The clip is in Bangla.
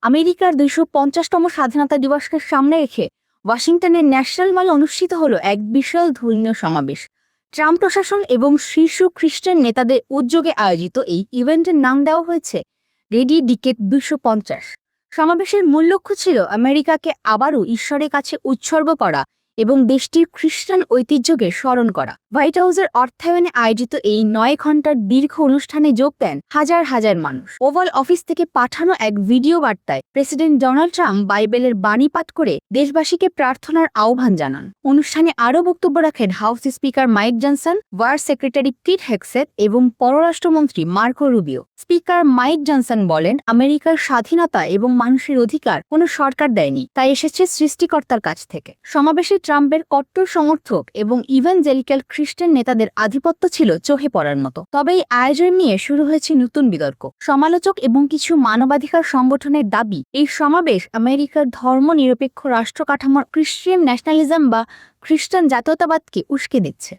আমেরিকার 250তম স্বাধীনতা দিবসকে সামনে রেখে ওয়াশিংটনের ন্যাশনাল মলে অনুষ্ঠিত হলো এক বিশাল ধর্মীয় সমাবেশ। ট্রাম্প প্রশাসন এবং শীর্ষ খ্রিস্টান নেতাদের উদ্যোগে আয়োজিত এই ইভেন্টের নাম দেওয়া হয়েছে রেডি ডিকেড 250। সমাবেশের মূল লক্ষ্য ছিল আমেরিকাকে আবারও ঈশ্বরের কাছে উৎসর্গ করা এবং দেশটির খ্রিস্টান ঐতিহ্যকে স্মরণ করা। হোয়াইট হাউসের অর্থায়নে আয়োজিত এই 9 ঘণ্টার দীর্ঘ অনুষ্ঠানে যোগ দেন হাজার হাজার মানুষ। ওভাল অফিস থেকে পাঠানো এক ভিডিও বার্তায় প্রেসিডেন্ট ডোনাল্ড ট্রাম্প বাইবেলের বাণী পাঠ করে দেশবাসীকে প্রার্থনার আহ্বান জানান। অনুষ্ঠানে আরও বক্তব্য রাখেন house speaker Mike Johnson, war secretary Pete Hegseth এবং পররাষ্ট্রমন্ত্রী Marco Rubio. Speaker Mike Johnson বলেন, আমেরিকার স্বাধীনতা এবং মানুষের অধিকার কোনো সরকার দেয়নি, তাই এসেছে সৃষ্টিকর্তার কাছ থেকে। সমাবেশে ট্রাম্পের কট্টর সমর্থক এবং ইভানজেলিক্যাল খ্রিস্টান নেতাদের আধিপত্য ছিল চোখে পড়ার মতো। তবে এই আয়োজন নিয়ে শুরু হয়েছে নতুন বিতর্ক। সমালোচক এবং কিছু মানবাধিকার সংগঠনের দাবি, এই সমাবেশ আমেরিকার ধর্মনিরপেক্ষ রাষ্ট্র কাঠামোর ক্রিশ্চিয়ান ন্যাশনালিজম বা খ্রিস্টান জাতীয়তাবাদকে উস্কে দিচ্ছে।